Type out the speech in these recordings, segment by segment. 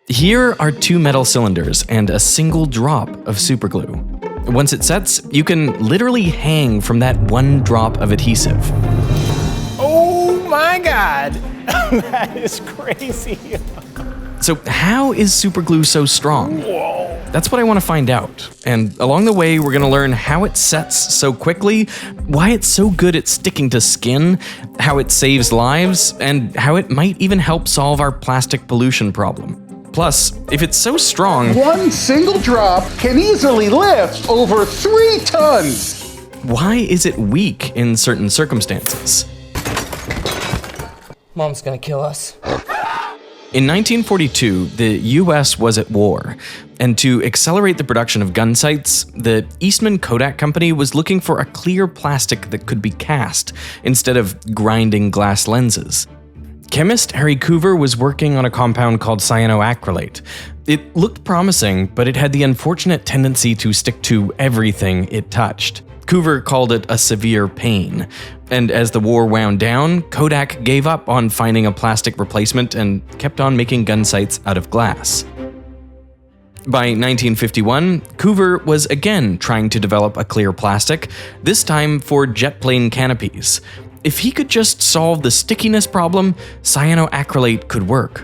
Here are two metal cylinders and a single drop of superglue. Once it sets, you can literally hang from that one drop of adhesive. Oh my God, that is crazy. So how is superglue so strong? Whoa. That's what I want to find out. And along the way, we're going to learn how it sets so quickly, why it's so good at sticking to skin, how it saves lives, and how it might even help solve our plastic pollution problem. Plus, if it's so strong, one single drop can easily lift over 3 tons. Why is it weak in certain circumstances? Mom's gonna kill us. In 1942, the US was at war, and to accelerate the production of gun sights, the Eastman Kodak Company was looking for a clear plastic that could be cast instead of grinding glass lenses. Chemist Harry Coover was working on a compound called cyanoacrylate. It looked promising, but it had the unfortunate tendency to stick to everything it touched. Coover called it a severe pain. And as the war wound down, Kodak gave up on finding a plastic replacement and kept on making gun sights out of glass. By 1951, Coover was again trying to develop a clear plastic, this time for jet plane canopies. If he could just solve the stickiness problem, cyanoacrylate could work.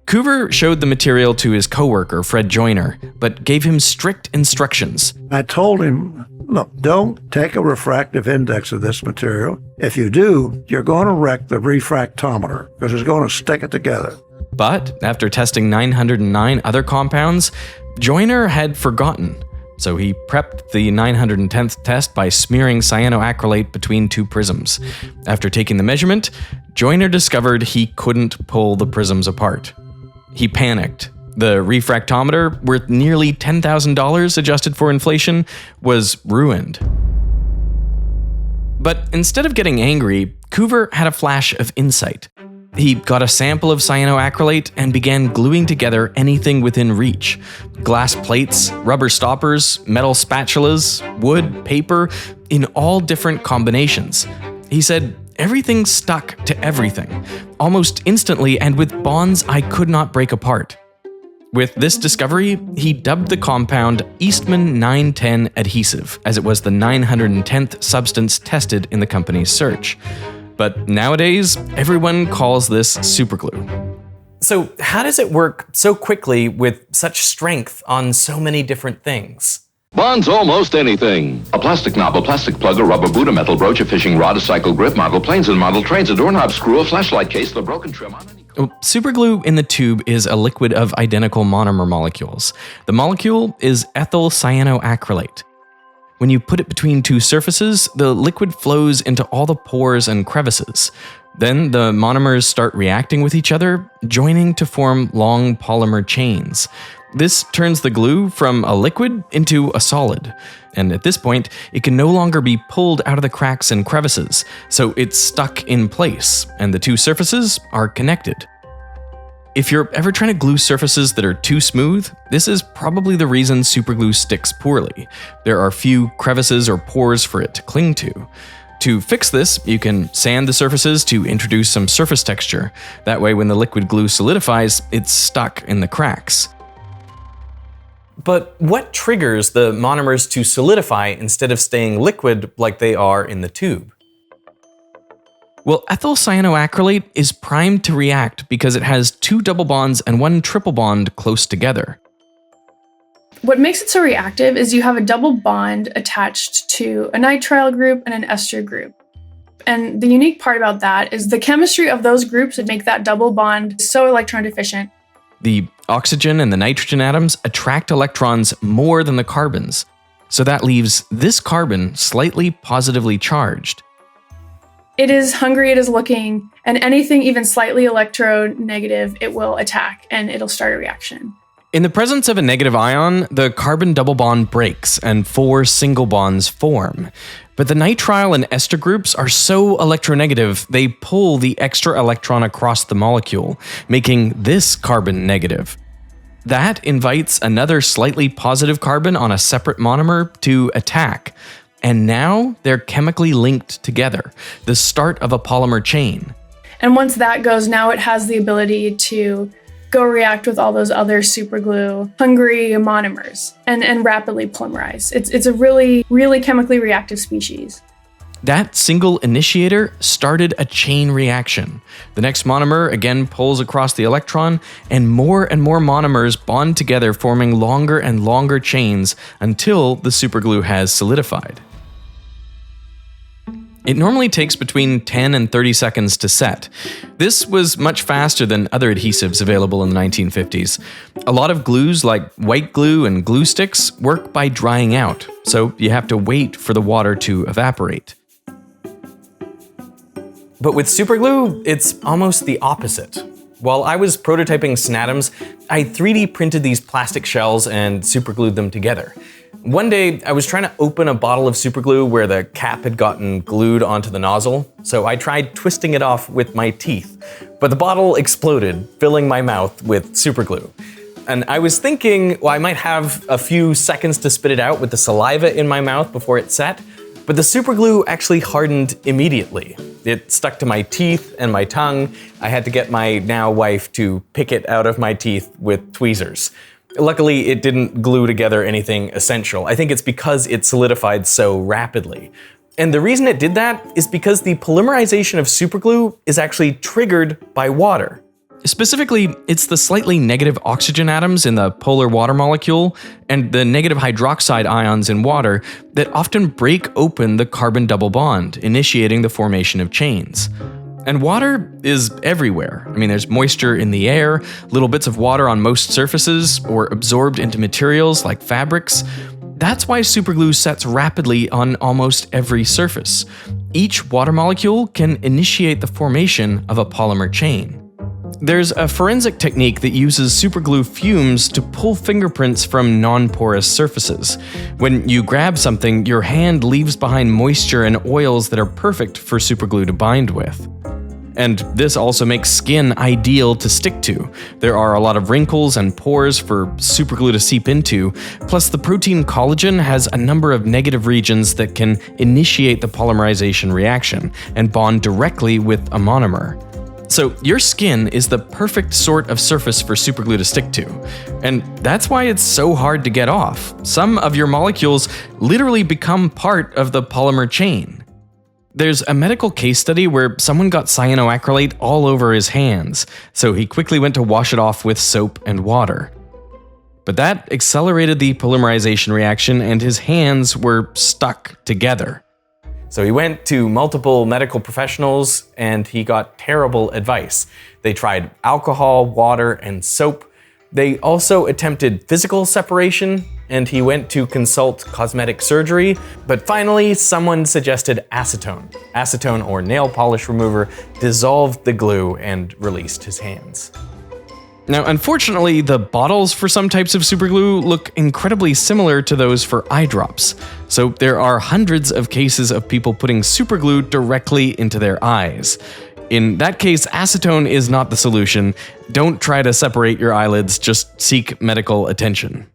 Coover showed the material to his coworker, Fred Joyner, but gave him strict instructions. I told him, look, don't take a refractive index of this material. If you do, you're going to wreck the refractometer because it's going to stick it together. But after testing 909 other compounds, Joyner had forgotten. So he prepped the 910th test by smearing cyanoacrylate between 2 prisms. After taking the measurement, Joyner discovered he couldn't pull the prisms apart. He panicked. The refractometer, worth nearly $10,000 adjusted for inflation, was ruined. But instead of getting angry, Coover had a flash of insight. He got a sample of cyanoacrylate and began gluing together anything within reach. Glass plates, rubber stoppers, metal spatulas, wood, paper, in all different combinations. He said, everything stuck to everything, almost instantly and with bonds I could not break apart. With this discovery, he dubbed the compound Eastman 910 adhesive, as it was the 910th substance tested in the company's search. But nowadays, everyone calls this superglue. So how does it work so quickly with such strength on so many different things? Bonds almost anything. A plastic knob, a plastic plug, a rubber boot, a metal brooch, a fishing rod, a cycle grip, model planes and model trains, a doorknob screw, a flashlight case, the broken trim on any... Superglue in the tube is a liquid of identical monomer molecules. The molecule is ethyl cyanoacrylate. When you put it between 2 surfaces, the liquid flows into all the pores and crevices. Then the monomers start reacting with each other, joining to form long polymer chains. This turns the glue from a liquid into a solid. And at this point, it can no longer be pulled out of the cracks and crevices, so it's stuck in place, and the 2 surfaces are connected. If you're ever trying to glue surfaces that are too smooth, this is probably the reason superglue sticks poorly. There are few crevices or pores for it to cling to. To fix this, you can sand the surfaces to introduce some surface texture. That way, when the liquid glue solidifies, it's stuck in the cracks. But what triggers the monomers to solidify instead of staying liquid like they are in the tube? Well, ethyl cyanoacrylate is primed to react because it has 2 double bonds and 1 triple bond close together. What makes it so reactive is you have a double bond attached to a nitrile group and an ester group. And the unique part about that is the chemistry of those groups would make that double bond so electron deficient. The oxygen and the nitrogen atoms attract electrons more than the carbons, so that leaves this carbon slightly positively charged. It is hungry, it is looking, and anything even slightly electronegative, it will attack and it'll start a reaction. In the presence of a negative ion, the carbon double bond breaks and 4 single bonds form. But the nitrile and ester groups are so electronegative, they pull the extra electron across the molecule, making this carbon negative. That invites another slightly positive carbon on a separate monomer to attack. And now they're chemically linked together, the start of a polymer chain. And once that goes, now it has the ability to go react with all those other superglue hungry monomers and rapidly polymerize. It's a really, really chemically reactive species. That single initiator started a chain reaction. The next monomer again pulls across the electron, and more monomers bond together, forming longer and longer chains until the superglue has solidified. It normally takes between 10 and 30 seconds to set. This was much faster than other adhesives available in the 1950s. A lot of glues like white glue and glue sticks work by drying out, so you have to wait for the water to evaporate. But with superglue, it's almost the opposite. While I was prototyping Snatoms, I 3D printed these plastic shells and superglued them together. One day, I was trying to open a bottle of superglue where the cap had gotten glued onto the nozzle, so I tried twisting it off with my teeth. But the bottle exploded, filling my mouth with superglue. And I was thinking, well, I might have a few seconds to spit it out with the saliva in my mouth before it set, but the superglue actually hardened immediately. It stuck to my teeth and my tongue. I had to get my now wife to pick it out of my teeth with tweezers. Luckily, it didn't glue together anything essential. I think it's because it solidified so rapidly. And the reason it did that is because the polymerization of superglue is actually triggered by water. Specifically, it's the slightly negative oxygen atoms in the polar water molecule and the negative hydroxide ions in water that often break open the carbon double bond, initiating the formation of chains. And water is everywhere. I mean, there's moisture in the air, little bits of water on most surfaces, or absorbed into materials like fabrics. That's why superglue sets rapidly on almost every surface. Each water molecule can initiate the formation of a polymer chain. There's a forensic technique that uses superglue fumes to pull fingerprints from non-porous surfaces. When you grab something, your hand leaves behind moisture and oils that are perfect for superglue to bind with. And this also makes skin ideal to stick to. There are a lot of wrinkles and pores for superglue to seep into, plus the protein collagen has a number of negative regions that can initiate the polymerization reaction and bond directly with a monomer. So your skin is the perfect sort of surface for superglue to stick to. And that's why it's so hard to get off. Some of your molecules literally become part of the polymer chain. There's a medical case study where someone got cyanoacrylate all over his hands, so he quickly went to wash it off with soap and water. But that accelerated the polymerization reaction and his hands were stuck together. So he went to multiple medical professionals and he got terrible advice. They tried alcohol, water, and soap. They also attempted physical separation, and he went to consult cosmetic surgery, but finally someone suggested acetone. Acetone, or nail polish remover, dissolved the glue and released his hands. Now, unfortunately, the bottles for some types of superglue look incredibly similar to those for eye drops. So there are hundreds of cases of people putting superglue directly into their eyes. In that case, acetone is not the solution. Don't try to separate your eyelids, just seek medical attention.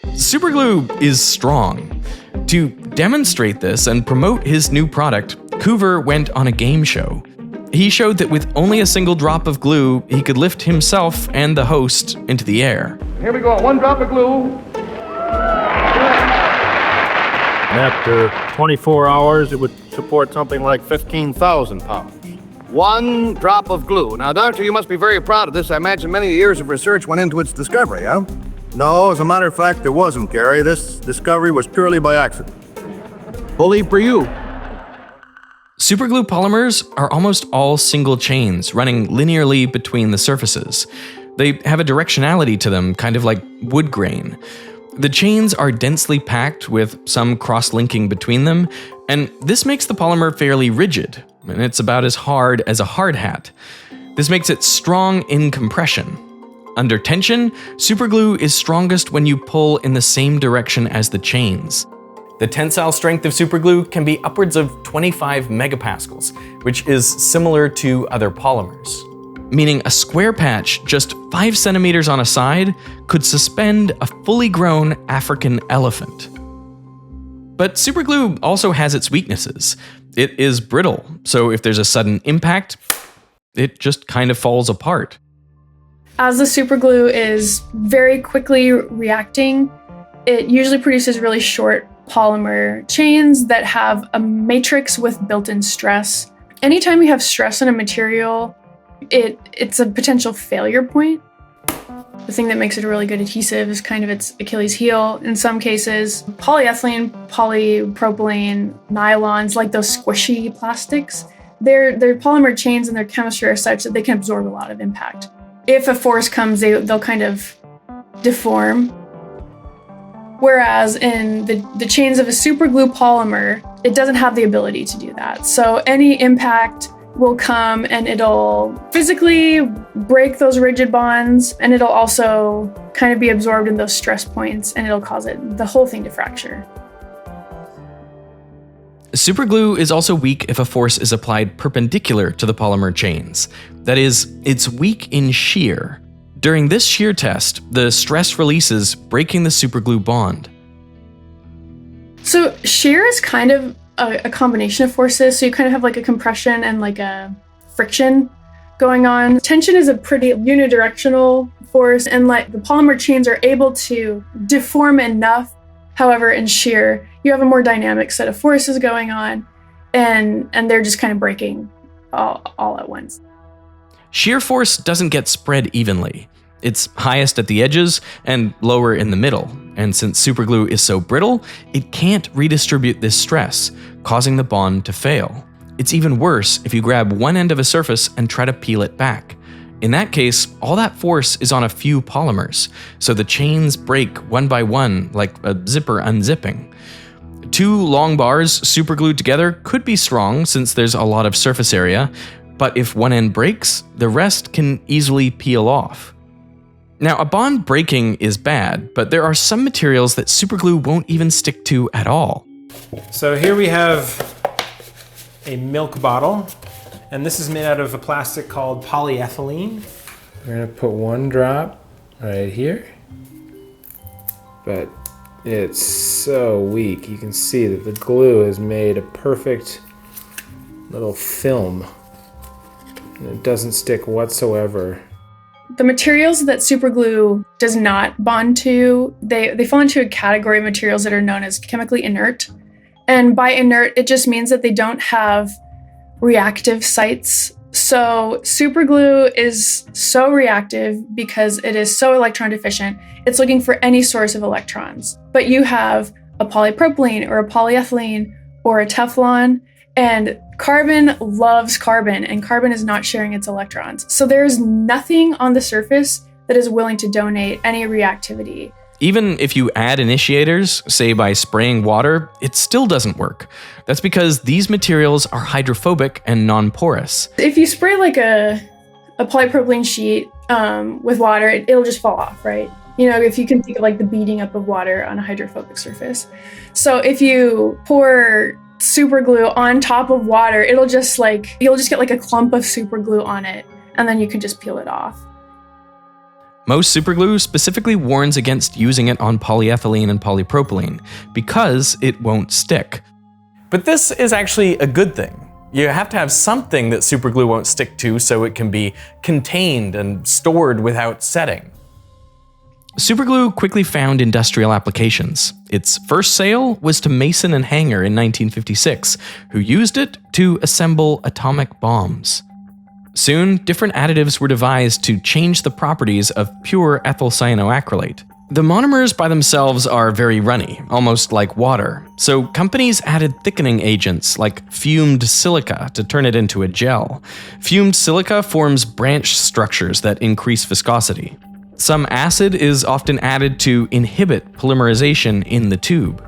Superglue is strong. To demonstrate this and promote his new product, Coover went on a game show. He showed that with only a single drop of glue, he could lift himself and the host into the air. Here we go, 1 drop of glue. After 24 hours, it would support something like 15,000 pounds. 1 drop of glue. Now, Doctor, you must be very proud of this. I imagine many years of research went into its discovery, huh? No, as a matter of fact, there wasn't, Gary. This discovery was purely by accident. Bully for you. Superglue polymers are almost all single chains running linearly between the surfaces. They have a directionality to them, kind of like wood grain. The chains are densely packed with some cross-linking between them, and this makes the polymer fairly rigid, and it's about as hard as a hard hat. This makes it strong in compression. Under tension, superglue is strongest when you pull in the same direction as the chains. The tensile strength of superglue can be upwards of 25 megapascals, which is similar to other polymers. Meaning a square patch just 5 centimeters on a side could suspend a fully grown African elephant. But superglue also has its weaknesses. It is brittle, so if there's a sudden impact, it just kind of falls apart. As the superglue is very quickly reacting, it usually produces really short polymer chains that have a matrix with built-in stress. Anytime you have stress in a material, it's a potential failure point. The thing that makes it a really good adhesive is kind of its Achilles heel. In some cases, polyethylene, polypropylene, nylons, like those squishy plastics, their polymer chains and their chemistry are such that they can absorb a lot of impact. If a force comes, they'll kind of deform. Whereas in the chains of a superglue polymer, it doesn't have the ability to do that. So any impact will come and it'll physically break those rigid bonds, and it'll also kind of be absorbed in those stress points, and it'll cause the whole thing to fracture. Superglue is also weak if a force is applied perpendicular to the polymer chains. That is, it's weak in shear. During this shear test, the stress releases, breaking the superglue bond. So shear is kind of a combination of forces. So you kind of have like a compression and like a friction going on. Tension is a pretty unidirectional force, and like the polymer chains are able to deform enough. However, in shear, you have a more dynamic set of forces going on, and they're just kind of breaking all at once. Shear force doesn't get spread evenly. It's highest at the edges and lower in the middle, and since superglue is so brittle, it can't redistribute this stress, causing the bond to fail. It's even worse if you grab one end of a surface and try to peel it back. In that case, all that force is on a few polymers, so the chains break one by one like a zipper unzipping. Two long bars superglued together could be strong since there's a lot of surface area, but if one end breaks, the rest can easily peel off. Now, a bond breaking is bad, but there are some materials that superglue won't even stick to at all. So here we have a milk bottle, and this is made out of a plastic called polyethylene. We're gonna put one drop right here, but it's so weak. You can see that the glue has made a perfect little film, and it doesn't stick whatsoever. The materials that superglue does not bond to, they fall into a category of materials that are known as chemically inert. And by inert, it just means that they don't have reactive sites. So superglue is so reactive because it is so electron deficient. It's looking for any source of electrons. But you have a polypropylene or a polyethylene or a Teflon, and carbon loves carbon, and carbon is not sharing its electrons. So there's nothing on the surface that is willing to donate any reactivity. Even if you add initiators, say by spraying water, it still doesn't work. That's because these materials are hydrophobic and non-porous. If you spray like a polypropylene sheet with water, it'll just fall off, right? You know, if you can think of like the beating up of water on a hydrophobic surface. So if you pour superglue on top of water, you'll just get like a clump of superglue on it, and then you can just peel it off. Most superglue specifically warns against using it on polyethylene and polypropylene because it won't stick. But this is actually a good thing. You have to have something that superglue won't stick to so it can be contained and stored without setting. Superglue quickly found industrial applications. Its first sale was to Mason and Hanger in 1956, who used it to assemble atomic bombs. Soon, different additives were devised to change the properties of pure ethyl cyanoacrylate. The monomers by themselves are very runny, almost like water, so companies added thickening agents like fumed silica to turn it into a gel. Fumed silica forms branch structures that increase viscosity. Some acid is often added to inhibit polymerization in the tube.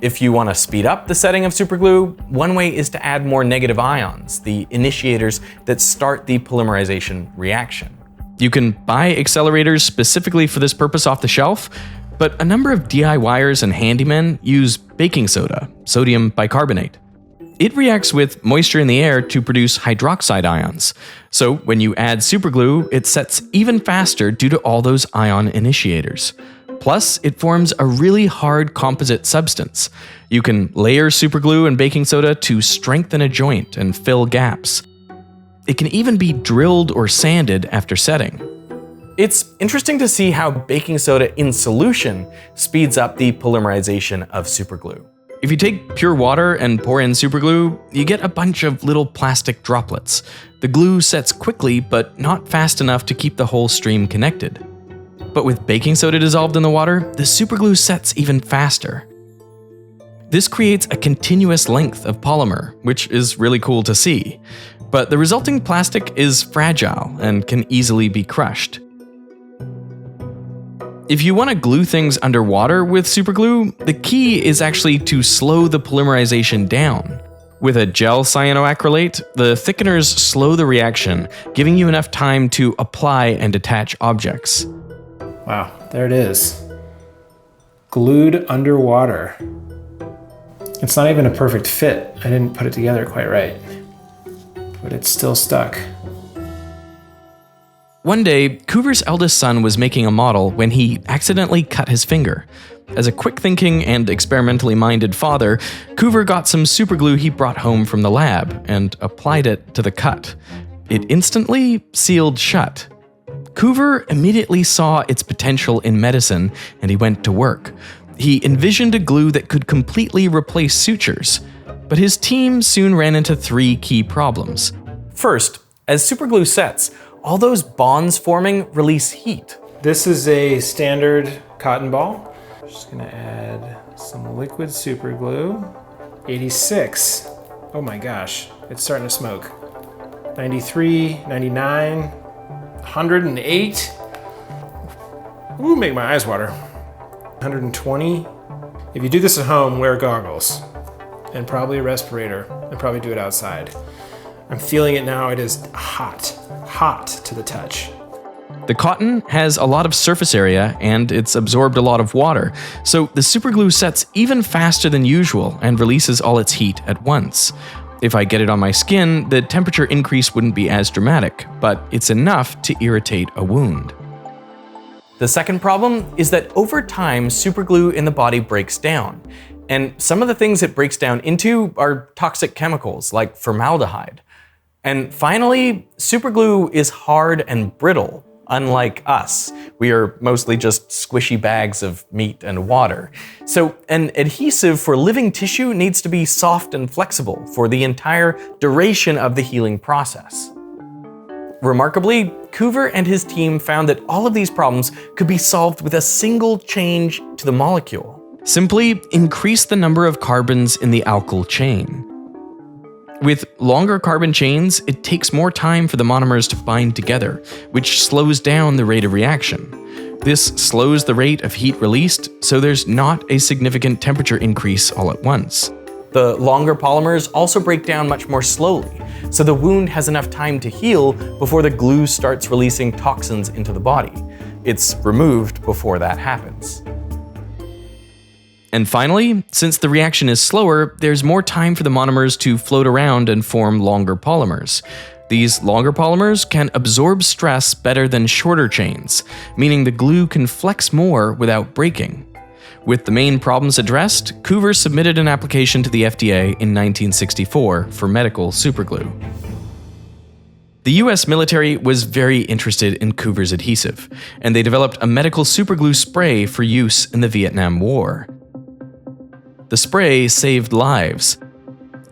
If you want to speed up the setting of superglue, one way is to add more negative ions, the initiators that start the polymerization reaction. You can buy accelerators specifically for this purpose off the shelf, but a number of DIYers and handymen use baking soda, sodium bicarbonate. It reacts with moisture in the air to produce hydroxide ions. So when you add superglue, it sets even faster due to all those ion initiators. Plus, it forms a really hard composite substance. You can layer superglue and baking soda to strengthen a joint and fill gaps. It can even be drilled or sanded after setting. It's interesting to see how baking soda in solution speeds up the polymerization of superglue. If you take pure water and pour in superglue, you get a bunch of little plastic droplets. The glue sets quickly, but not fast enough to keep the whole stream connected. But with baking soda dissolved in the water, the superglue sets even faster. This creates a continuous length of polymer, which is really cool to see. But the resulting plastic is fragile and can easily be crushed. If you want to glue things underwater with superglue, the key is actually to slow the polymerization down. With a gel cyanoacrylate, the thickeners slow the reaction, giving you enough time to apply and detach objects. Wow, there it is. Glued underwater. It's not even a perfect fit. I didn't put it together quite right, but it's still stuck. One day, Coover's eldest son was making a model when he accidentally cut his finger. As a quick-thinking and experimentally minded father, Coover got some superglue he brought home from the lab and applied it to the cut. It instantly sealed shut. Coover immediately saw its potential in medicine, and he went to work. He envisioned a glue that could completely replace sutures, but his team soon ran into 3 key problems. First, as superglue sets, all those bonds forming release heat. This is a standard cotton ball. Just gonna add some liquid superglue. 86. Oh my gosh, it's starting to smoke. 93, 99, 108. Ooh, make my eyes water. 120. If you do this at home, wear goggles and probably a respirator and probably do it outside. I'm feeling it now. It is hot to the touch. The cotton has a lot of surface area and it's absorbed a lot of water, so the superglue sets even faster than usual and releases all its heat at once. If I get it on my skin, the temperature increase wouldn't be as dramatic, but it's enough to irritate a wound. The second problem is that over time, superglue in the body breaks down. And some of the things it breaks down into are toxic chemicals like formaldehyde. And finally, superglue is hard and brittle, unlike us. We are mostly just squishy bags of meat and water. So an adhesive for living tissue needs to be soft and flexible for the entire duration of the healing process. Remarkably, Coover and his team found that all of these problems could be solved with a single change to the molecule. Simply increase the number of carbons in the alkyl chain. With longer carbon chains, it takes more time for the monomers to bind together, which slows down the rate of reaction. This slows the rate of heat released, so there's not a significant temperature increase all at once. The longer polymers also break down much more slowly, so the wound has enough time to heal before the glue starts releasing toxins into the body. It's removed before that happens. And finally, since the reaction is slower, there's more time for the monomers to float around and form longer polymers. These longer polymers can absorb stress better than shorter chains, meaning the glue can flex more without breaking. With the main problems addressed, Coover submitted an application to the FDA in 1964 for medical superglue. The US military was very interested in Coover's adhesive, and they developed a medical superglue spray for use in the Vietnam War. The spray saved lives.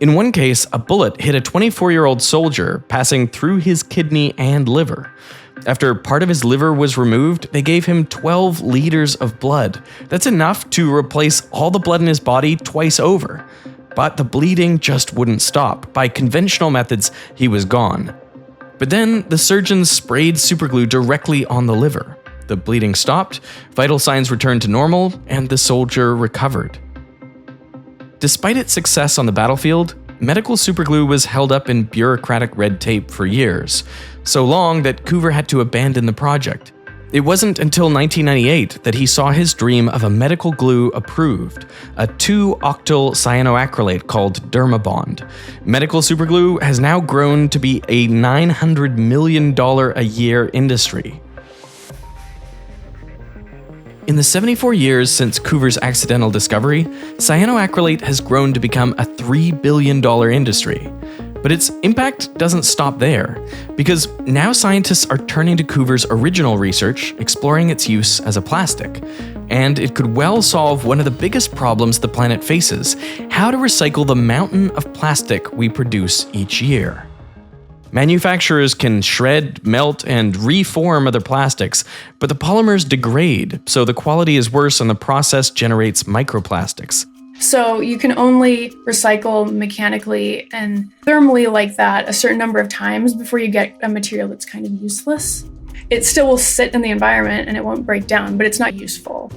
In one case, a bullet hit a 24-year-old soldier, passing through his kidney and liver. After part of his liver was removed, they gave him 12 liters of blood. That's enough to replace all the blood in his body twice over. But the bleeding just wouldn't stop. By conventional methods, he was gone. But then the surgeons sprayed superglue directly on the liver. The bleeding stopped, vital signs returned to normal, and the soldier recovered. Despite its success on the battlefield, medical superglue was held up in bureaucratic red tape for years, so long that Coover had to abandon the project. It wasn't until 1998 that he saw his dream of a medical glue approved, a 2-octyl cyanoacrylate called Dermabond. Medical superglue has now grown to be a $900 million a year industry. In the 74 years since Coover's accidental discovery, cyanoacrylate has grown to become a $3 billion industry. But its impact doesn't stop there, because now scientists are turning to Coover's original research, exploring its use as a plastic. And it could well solve one of the biggest problems the planet faces: how to recycle the mountain of plastic we produce each year. Manufacturers can shred, melt, and reform other plastics, but the polymers degrade, so the quality is worse and the process generates microplastics. So you can only recycle mechanically and thermally like that a certain number of times before you get a material that's kind of useless. It still will sit in the environment and it won't break down, but it's not useful.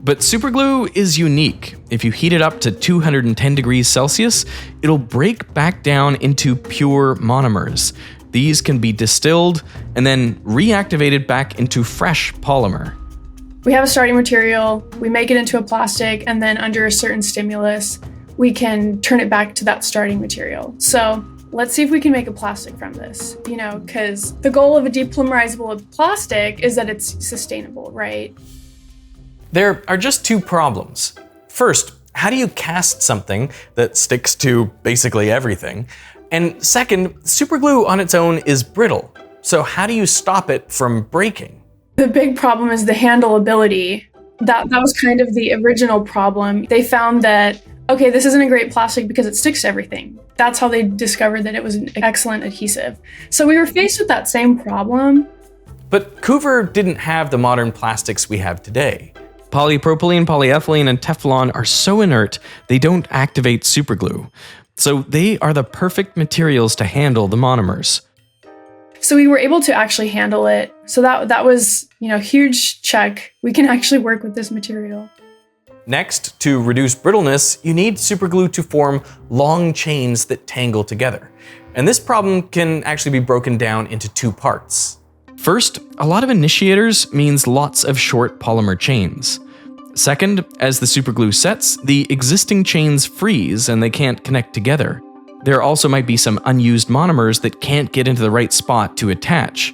But superglue is unique. If you heat it up to 210 degrees Celsius, it'll break back down into pure monomers. These can be distilled and then reactivated back into fresh polymer. We have a starting material, we make it into a plastic, and then under a certain stimulus, we can turn it back to that starting material. So let's see if we can make a plastic from this, because the goal of a depolymerizable plastic is that it's sustainable, right? There are just two problems. First, how do you cast something that sticks to basically everything? And second, superglue on its own is brittle. So how do you stop it from breaking? The big problem is the handleability. That was kind of the original problem. They found that, okay, this isn't a great plastic because it sticks to everything. That's how they discovered that it was an excellent adhesive. So we were faced with that same problem. But Coover didn't have the modern plastics we have today. Polypropylene, polyethylene, and Teflon are so inert, they don't activate superglue. So they are the perfect materials to handle the monomers. So we were able to actually handle it. So that was, huge check. We can actually work with this material. Next, to reduce brittleness, you need superglue to form long chains that tangle together. And this problem can actually be broken down into two parts. First, a lot of initiators means lots of short polymer chains. Second, as the superglue sets, the existing chains freeze and they can't connect together. There also might be some unused monomers that can't get into the right spot to attach.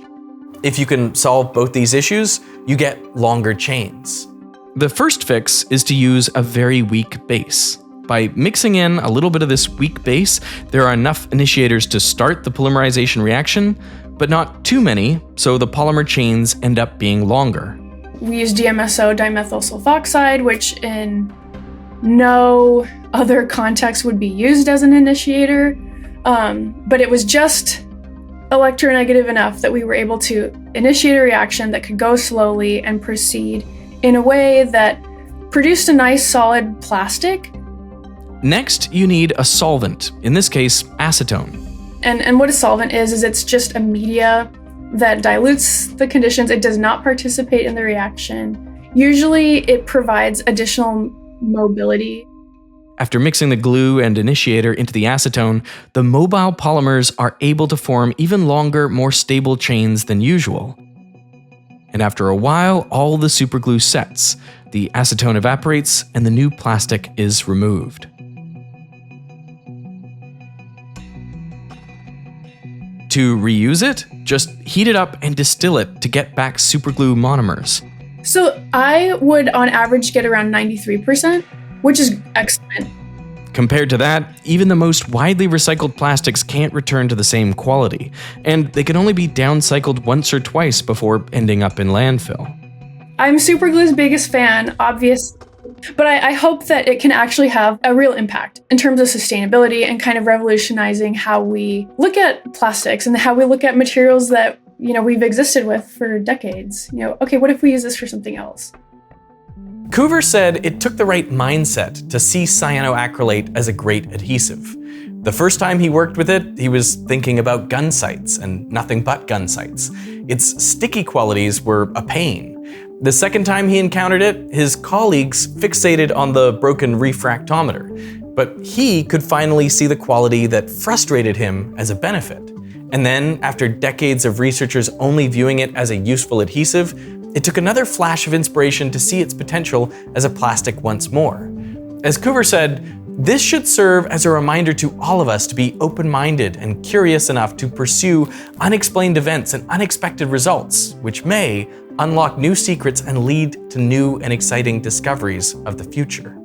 If you can solve both these issues, you get longer chains. The first fix is to use a very weak base. By mixing in a little bit of this weak base, there are enough initiators to start the polymerization reaction, but not too many, so the polymer chains end up being longer. We use DMSO, dimethyl sulfoxide, which in no other context would be used as an initiator, but it was just electronegative enough that we were able to initiate a reaction that could go slowly and proceed in a way that produced a nice solid plastic. Next, you need a solvent, in this case, acetone. And what a solvent is it's just a media that dilutes the conditions. It does not participate in the reaction. Usually it provides additional mobility. After mixing the glue and initiator into the acetone, the mobile polymers are able to form even longer, more stable chains than usual. And after a while, all the superglue sets, the acetone evaporates, and the new plastic is removed. To reuse it, just heat it up and distill it to get back superglue monomers. So I would on average get around 93%, which is excellent. Compared to that, even the most widely recycled plastics can't return to the same quality, and they can only be downcycled once or twice before ending up in landfill. I'm superglue's biggest fan, obviously, but I hope that it can actually have a real impact in terms of sustainability and kind of revolutionizing how we look at plastics and how we look at materials that we've existed with for decades. Okay, what if we use this for something else? Coover said it took the right mindset to see cyanoacrylate as a great adhesive. The first time he worked with it, he was thinking about gun sights and nothing but gun sights. Its sticky qualities were a pain. The second time he encountered it, his colleagues fixated on the broken refractometer, but he could finally see the quality that frustrated him as a benefit. And then, after decades of researchers only viewing it as a useful adhesive, it took another flash of inspiration to see its potential as a plastic once more. As Coover said, this should serve as a reminder to all of us to be open-minded and curious enough to pursue unexplained events and unexpected results, which may unlock new secrets and lead to new and exciting discoveries of the future.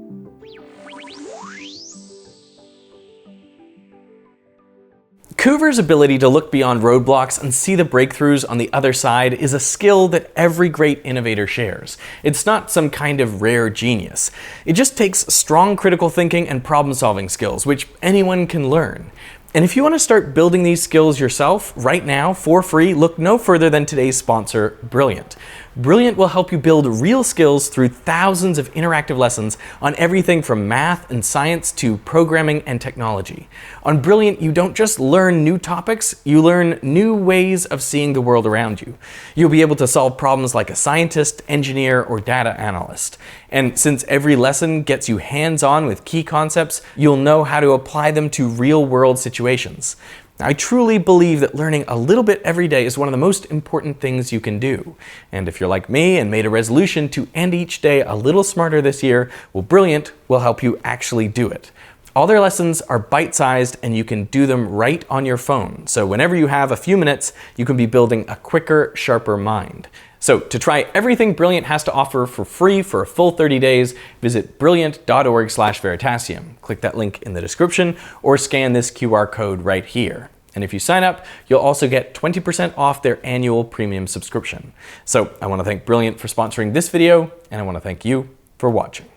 Coover's ability to look beyond roadblocks and see the breakthroughs on the other side is a skill that every great innovator shares. It's not some kind of rare genius. It just takes strong critical thinking and problem-solving skills, which anyone can learn. And if you want to start building these skills yourself right now for free, look no further than today's sponsor, Brilliant. Brilliant will help you build real skills through thousands of interactive lessons on everything from math and science to programming and technology. On Brilliant, you don't just learn new topics, you learn new ways of seeing the world around you. You'll be able to solve problems like a scientist, engineer, or data analyst. And since every lesson gets you hands-on with key concepts, you'll know how to apply them to real-world situations. I truly believe that learning a little bit every day is one of the most important things you can do. And if you're like me and made a resolution to end each day a little smarter this year, well, Brilliant will help you actually do it. All their lessons are bite-sized and you can do them right on your phone. So whenever you have a few minutes, you can be building a quicker, sharper mind. So to try everything Brilliant has to offer for free for a full 30 days, visit brilliant.org/Veritasium. Click that link in the description or scan this QR code right here. And if you sign up, you'll also get 20% off their annual premium subscription. So I want to thank Brilliant for sponsoring this video, and I want to thank you for watching.